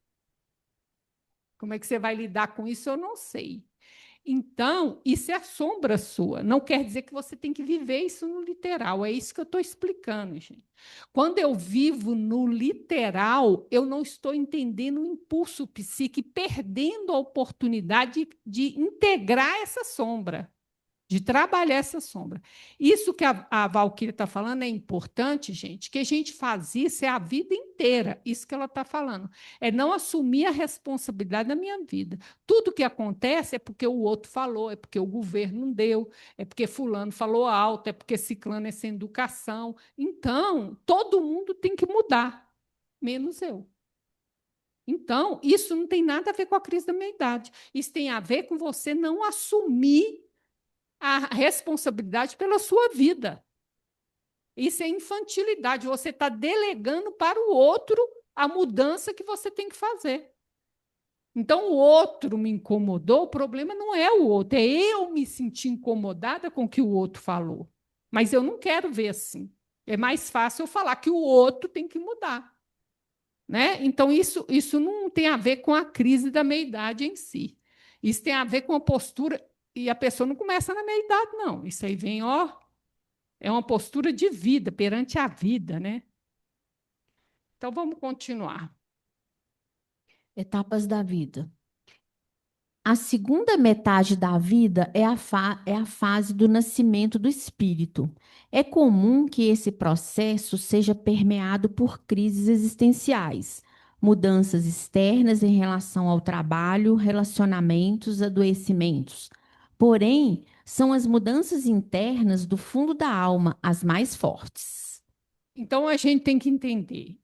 Como é que você vai lidar com isso? Eu não sei. Então, isso é a sombra sua. Não quer dizer que você tem que viver isso no literal. É isso que eu estou explicando, gente. Quando eu vivo no literal, eu não estou entendendo o impulso psíquico, perdendo a oportunidade de integrar essa sombra, de trabalhar essa sombra. Isso que a Valquíria está falando é importante, gente, que a gente faz isso a vida inteira. Isso que ela está falando. É não assumir a responsabilidade da minha vida. Tudo que acontece é porque o outro falou, é porque o governo não deu, é porque fulano falou alto, é porque ciclano é sem educação. Então, todo mundo tem que mudar, menos eu. Então, isso não tem nada a ver com a crise da meia-idade. Isso tem a ver com você não assumir a responsabilidade pela sua vida. Isso é infantilidade. Você está delegando para o outro a mudança que você tem que fazer. Então, o outro me incomodou, o problema não é o outro, é eu me sentir incomodada com o que o outro falou. Mas eu não quero ver assim. É mais fácil eu falar que o outro tem que mudar. Né? Então, isso não tem a ver com a crise da meia-idade em si. Isso tem a ver com a postura, e a pessoa não começa na meia-idade, não. Isso aí vem, ó, É uma postura de vida, perante a vida, né? Então, vamos continuar. Etapas da vida. A segunda metade da vida é a fase do nascimento do espírito. É comum que esse processo seja permeado por crises existenciais, mudanças externas em relação ao trabalho, relacionamentos, adoecimentos. Porém, são as mudanças internas do fundo da alma as mais fortes. Então, a gente tem que entender.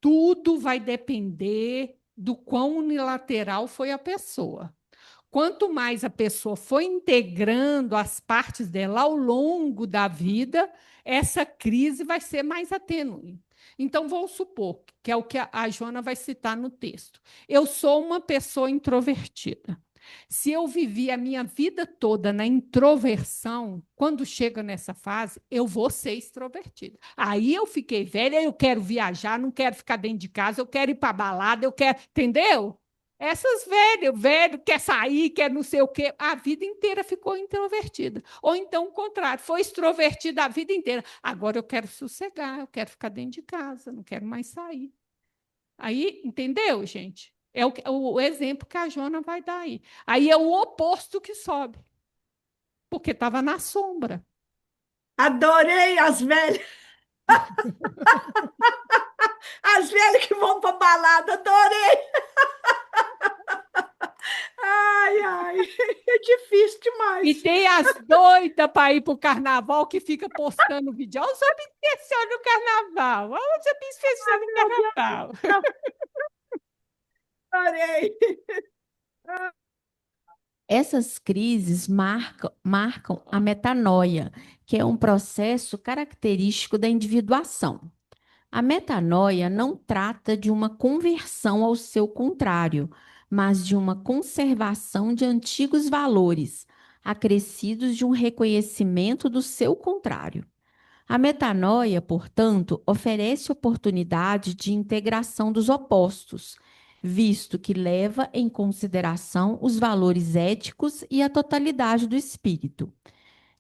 Tudo vai depender do quão unilateral foi a pessoa. Quanto mais a pessoa foi integrando as partes dela ao longo da vida, essa crise vai ser mais atênue. Então, vou supor, que é o que a Joana vai citar no texto. Eu sou uma pessoa introvertida. Se eu vivi a minha vida toda na introversão, quando chega nessa fase, eu vou ser extrovertida. Aí eu fiquei velha, eu quero viajar, não quero ficar dentro de casa, eu quero ir para balada, eu quero, entendeu? Essas velho quer sair, quer não sei o quê, a vida inteira ficou introvertida. Ou então o contrário, foi extrovertida a vida inteira. Agora eu quero sossegar, eu quero ficar dentro de casa, não quero mais sair. Aí, entendeu, gente? É o exemplo que a Joana vai dar aí. Aí é o oposto que sobe, porque estava na sombra. Adorei as velhas. As velhas que vão para balada, adorei. Ai, ai, é difícil demais. E tem as doidas para ir para o carnaval que fica postando vídeo. Olha os obsessores no carnaval. Olha os obsessores no carnaval. Adorei. Essas crises marcam a metanoia, que é um processo característico da individuação. A metanoia não trata de uma conversão ao seu contrário, mas de uma conservação de antigos valores, acrescidos de um reconhecimento do seu contrário. A metanoia, portanto, oferece oportunidade de integração dos opostos, visto que leva em consideração os valores éticos e a totalidade do espírito.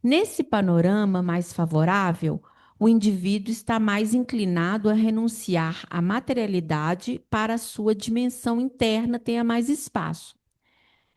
Nesse panorama mais favorável, o indivíduo está mais inclinado a renunciar à materialidade para a sua dimensão interna tenha mais espaço.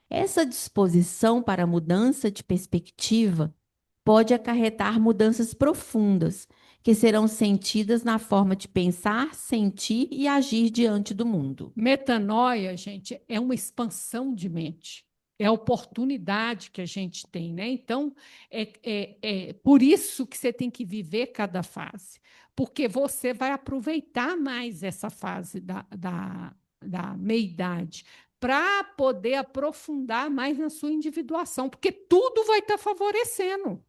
Essa disposição para a mudança de perspectiva pode acarretar mudanças profundas, que serão sentidas na forma de pensar, sentir e agir diante do mundo. Metanoia, gente, é uma expansão de mente. É a oportunidade que a gente tem, né? Então, é por isso que você tem que viver cada fase, porque você vai aproveitar mais essa fase da meia-idade para poder aprofundar mais na sua individuação, porque tudo vai estar favorecendo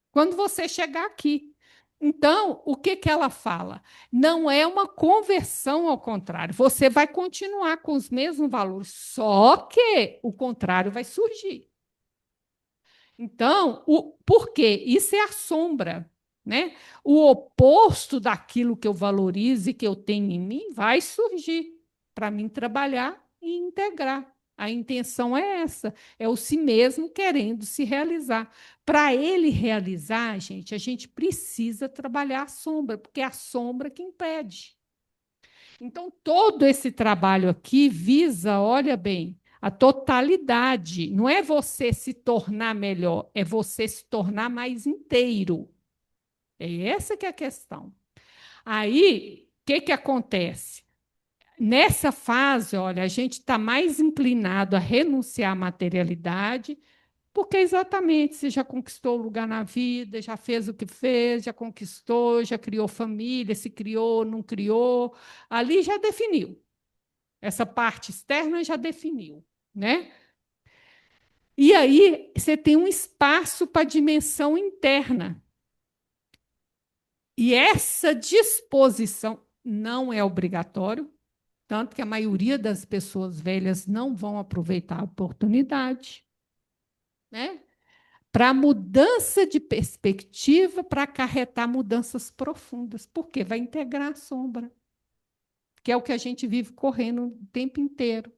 quando você chegar aqui. Então, o que, que ela fala? Não é uma conversão ao contrário. Você vai continuar com os mesmos valores, só que o contrário vai surgir. Então, por quê? Isso é a sombra, né? O oposto daquilo que eu valorizo e que eu tenho em mim vai surgir para mim trabalhar e integrar. A intenção é essa, é o si mesmo querendo se realizar. Para ele realizar, gente, a gente precisa trabalhar a sombra, porque é a sombra que impede. Então, todo esse trabalho aqui visa, olha bem, a totalidade. Não é você se tornar melhor, é você se tornar mais inteiro. É essa que é a questão. Aí, o que, que acontece? Nessa fase, olha, a gente está mais inclinado a renunciar à materialidade, porque exatamente você já conquistou o lugar na vida, já fez o que fez, já conquistou, já criou família, se criou, não criou, ali já definiu. Essa parte externa já definiu, né? E aí você tem um espaço para a dimensão interna. E essa disposição não é obrigatório, tanto que a maioria das pessoas velhas não vão aproveitar a oportunidade, né? Para mudança de perspectiva, para acarretar mudanças profundas, porque vai integrar a sombra, que é o que a gente vive correndo o tempo inteiro,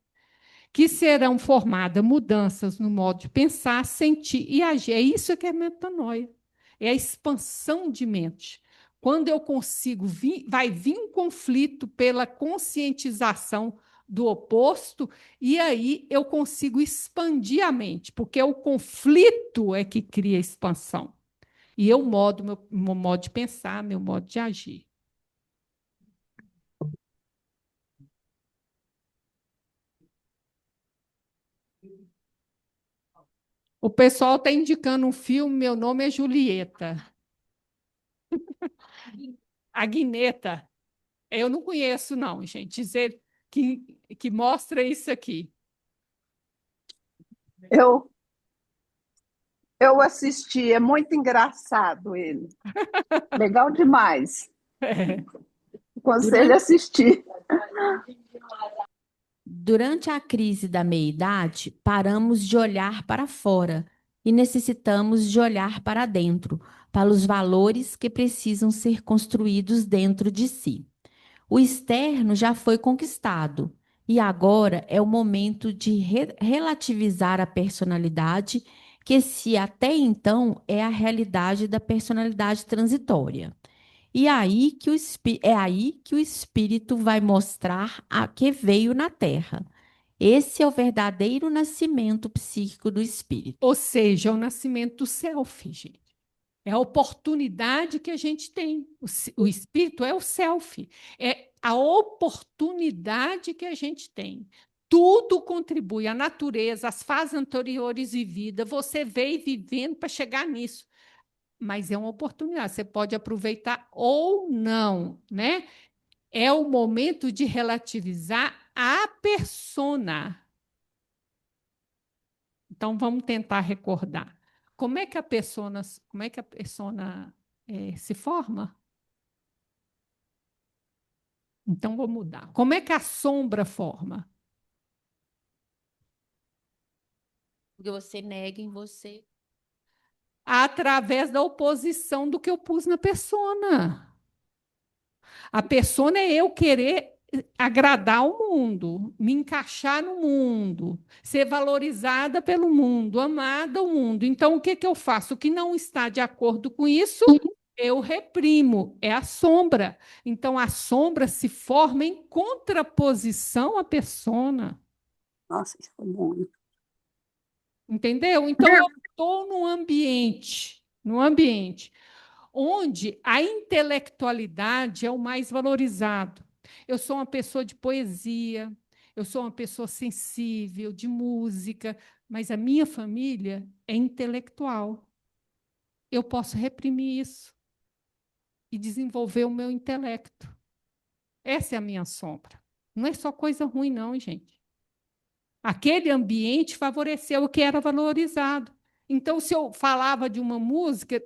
que serão formadas mudanças no modo de pensar, sentir e agir. É isso que é metanoia. é a expansão de mente. Quando eu consigo, vai vir um conflito pela conscientização do oposto, e aí eu consigo expandir a mente, porque o conflito é que cria expansão. E eu modo meu modo de pensar, meu modo de agir. O pessoal está indicando um filme, meu nome é Julieta. A Guineta. Eu não conheço, não, gente. Dizer que mostra isso aqui. Eu assisti, é muito engraçado ele. Legal demais. Aconselho a assistir. Durante a crise da meia-idade, paramos de olhar para fora e necessitamos de olhar para dentro, para os valores que precisam ser construídos dentro de si. O externo já foi conquistado e agora é o momento de relativizar a personalidade, que se até então é a realidade da personalidade transitória. E é aí que o espírito vai mostrar a que veio na Terra. Esse é o verdadeiro nascimento psíquico do espírito. Ou seja, é o nascimento do self, gente. É a oportunidade que a gente tem. O espírito é o self. É a oportunidade que a gente tem. Tudo contribui, a natureza, as fases anteriores de vida, você veio vivendo para chegar nisso. Mas é uma oportunidade, você pode aproveitar ou não, né? É o momento de relativizar a persona. Então vamos tentar recordar. Como é que a persona se forma? Então vou mudar. Como é que a sombra forma? Porque você nega em você. Através da oposição do que eu pus na persona. A persona é eu querer agradar o mundo, me encaixar no mundo, ser valorizada pelo mundo, amada ao mundo. Então, o que que eu faço? O que não está de acordo com isso, eu reprimo. É a sombra. Então, a sombra se forma em contraposição à persona. Nossa, isso foi bom. Entendeu? Então, eu estou num ambiente onde a intelectualidade é o mais valorizado. Eu sou uma pessoa de poesia, eu sou uma pessoa sensível, de música, mas a minha família é intelectual. Eu posso reprimir isso e desenvolver o meu intelecto. Essa é a minha sombra. Não é só coisa ruim, não, gente. Aquele ambiente favoreceu o que era valorizado. Então, se eu falava de uma música,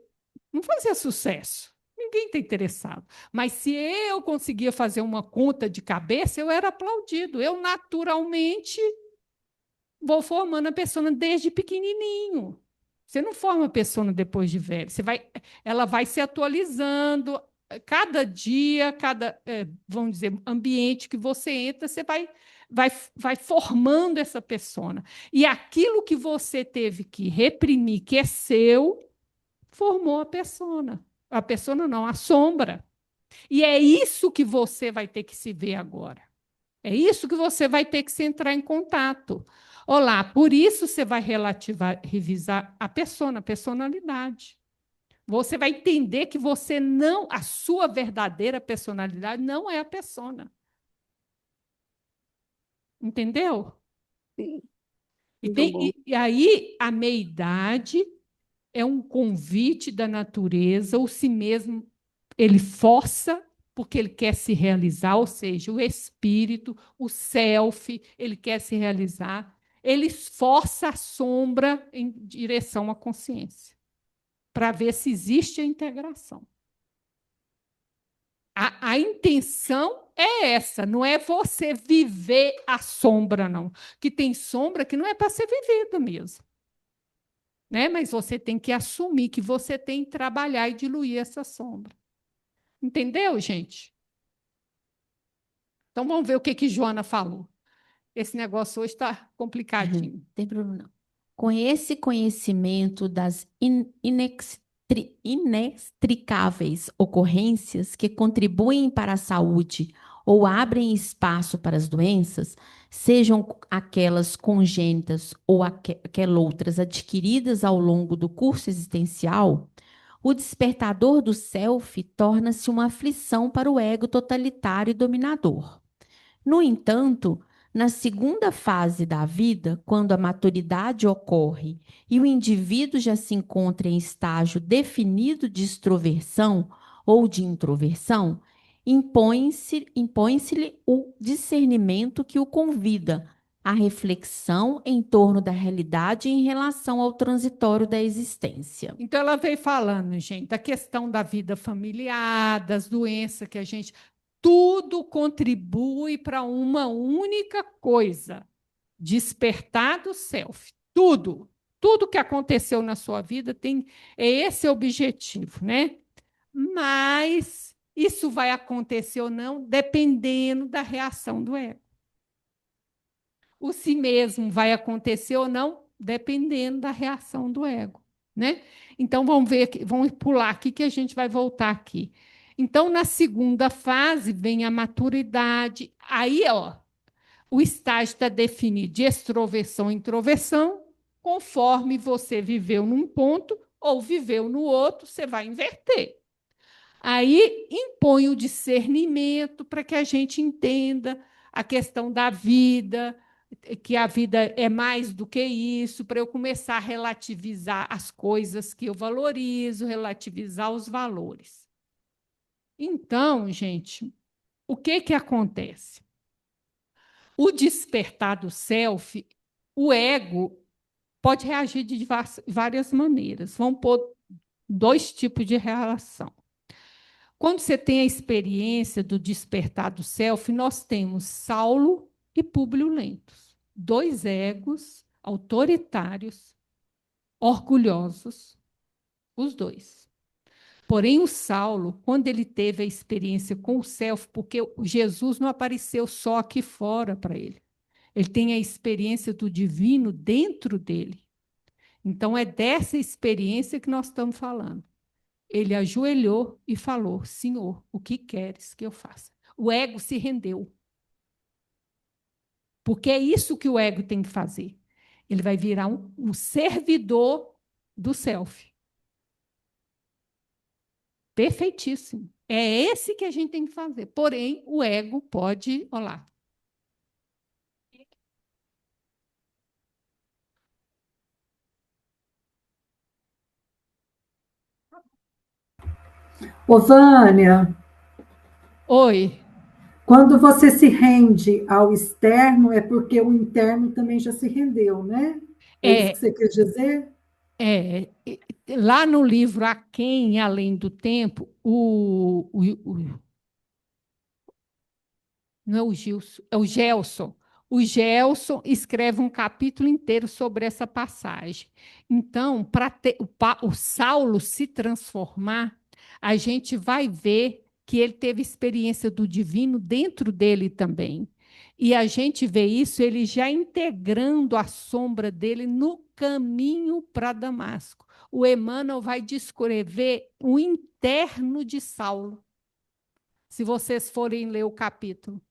não fazia sucesso. Ninguém está interessado. Mas se eu conseguia fazer uma conta de cabeça, eu era aplaudido. Eu, naturalmente, vou formando a pessoa desde pequenininho. Você não forma a pessoa depois de velho. Ela vai se atualizando. Cada dia, vamos dizer, ambiente que você entra, você vai formando essa pessoa. E aquilo que você teve que reprimir, que é seu, formou a persona. A persona não, a sombra. E é isso que você vai ter que se ver agora. É isso que você vai ter que se entrar em contato. Olá, por isso você vai revisar a persona, a personalidade. Você vai entender que você não, a sua verdadeira personalidade não é a persona. Entendeu? Sim, E aí a meia-idade é um convite da natureza, ou si mesmo ele força porque ele quer se realizar, ou seja, o espírito, o self, ele quer se realizar, ele força a sombra em direção à consciência, para ver se existe a integração. A intenção é essa, não é você viver a sombra, não. Que tem sombra que não é para ser vivida mesmo. Né? Mas você tem que assumir que você tem que trabalhar e diluir essa sombra. Entendeu, gente? Então vamos ver o que Joana falou. Esse negócio hoje está complicadinho. Não tem problema, não. Com esse conhecimento das inextricáveis ocorrências que contribuem para a saúde ou abrem espaço para as doenças, sejam aquelas congênitas ou aquelas outras adquiridas ao longo do curso existencial, o despertador do self torna-se uma aflição para o ego totalitário e dominador. No entanto, na segunda fase da vida, quando a maturidade ocorre e o indivíduo já se encontra em estágio definido de extroversão ou de introversão, impõe-se-lhe o discernimento que o convida à reflexão em torno da realidade em relação ao transitório da existência. Então, ela veio falando, gente, da questão da vida familiar, das doenças que a gente... Tudo contribui para uma única coisa: despertar do self. Tudo. Tudo que aconteceu na sua vida é esse o objetivo, né? Mas isso vai acontecer ou não dependendo da reação do ego. O si mesmo vai acontecer ou não dependendo da reação do ego, né? Então vamos ver aqui, vamos pular aqui que a gente vai voltar aqui. Então, na segunda fase vem a maturidade. Aí, ó, o estágio está definido de extroversão e introversão. Conforme você viveu num ponto ou viveu no outro, você vai inverter. Aí impõe o discernimento para que a gente entenda a questão da vida, que a vida é mais do que isso, para eu começar a relativizar as coisas que eu valorizo, relativizar os valores. Então, gente, o que acontece? O despertar do self, o ego pode reagir de várias maneiras. Vamos pôr 2 tipos de reação. Quando você tem a experiência do despertar do self, nós temos Saulo e Públio Lentos, 2 egos autoritários, orgulhosos, os 2. Porém, o Saulo, quando ele teve a experiência com o self, porque Jesus não apareceu só aqui fora para ele. Ele tem a experiência do divino dentro dele. Então, é dessa experiência que nós estamos falando. Ele ajoelhou e falou: Senhor, o que queres que eu faça? O ego se rendeu. Porque é isso que o ego tem que fazer. Ele vai virar um servidor do self. Perfeitíssimo. É esse que a gente tem que fazer. Porém, o ego pode... Olha lá. Ô, Vânia, Oi. quando você se rende ao externo, é porque o interno também já se rendeu, né? É isso que você quer dizer? Lá no livro A Quem Além do Tempo, não é o Gilson, é o Gelson. O Gelson escreve um capítulo inteiro sobre essa passagem. Então, para o Saulo se transformar, a gente vai ver que ele teve experiência do divino dentro dele também. E a gente vê isso, ele já integrando a sombra dele no caminho para Damasco. O Emmanuel vai descrever o interno de Saulo, se vocês forem ler o capítulo.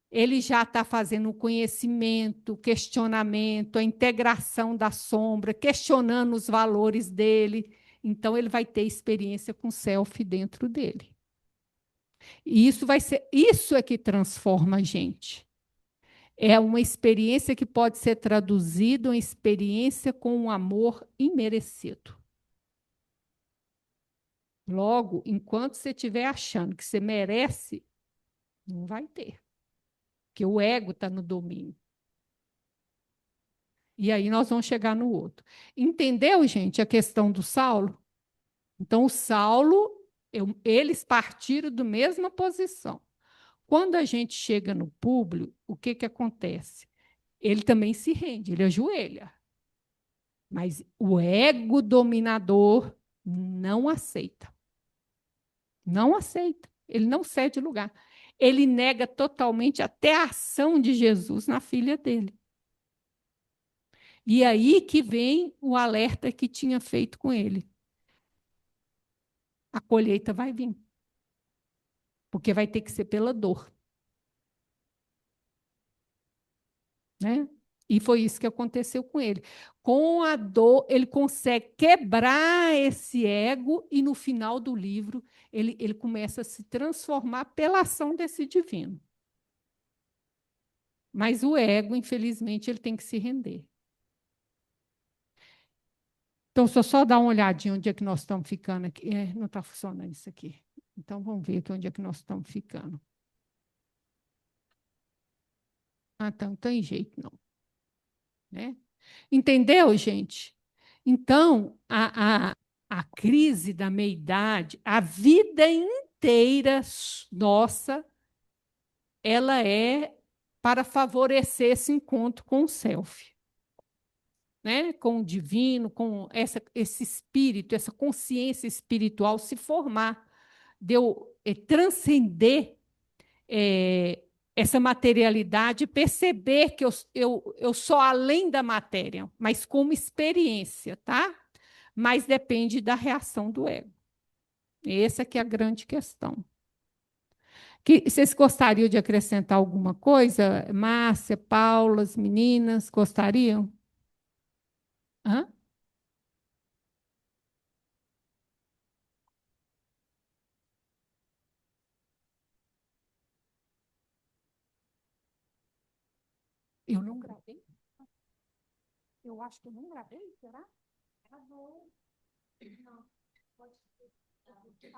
Ele já está fazendo o conhecimento, o questionamento, a integração da sombra, questionando os valores dele. Então, ele vai ter experiência com o self dentro dele. E isso é que transforma a gente. É uma experiência que pode ser traduzida em experiência com um amor imerecido. Logo, enquanto você estiver achando que você merece, não vai ter. Porque o ego está no domínio. E aí nós vamos chegar no outro. Entendeu, gente, a questão do Saulo? Então, o Saulo, eles partiram da mesma posição. Quando a gente chega no Públio, o que acontece? Ele também se rende, ele ajoelha. Mas o ego dominador não aceita. Não aceita. Ele não cede lugar. Ele nega totalmente até a ação de Jesus na filha dele. E aí que vem o alerta que tinha feito com ele. colheita vai vir. Porque vai ter que ser pela dor. Né? E foi isso que aconteceu com ele. Com a dor, ele consegue quebrar esse ego e, no final do livro, ele começa a se transformar pela ação desse divino. Mas o ego, infelizmente, ele tem que se render. Então, só dar uma olhadinha onde é que nós estamos ficando aqui. Não está funcionando isso aqui. Então, vamos ver aqui onde é que nós estamos ficando. Então, não tem jeito, não. Né? Entendeu, gente? Então, a crise da meia-idade, a vida inteira nossa, ela é para favorecer esse encontro com o self, né? Com o divino, com esse espírito, essa consciência espiritual se formar, de eu transcender essa materialidade, perceber que eu sou além da matéria, mas como experiência, tá? Mas depende da reação do ego. Essa que é a grande questão. Vocês gostariam de acrescentar alguma coisa? Márcia, Paula, as meninas, gostariam? Hã? Eu não gravei? Eu acho que eu não gravei, será? Tá bom. Não, pode ser.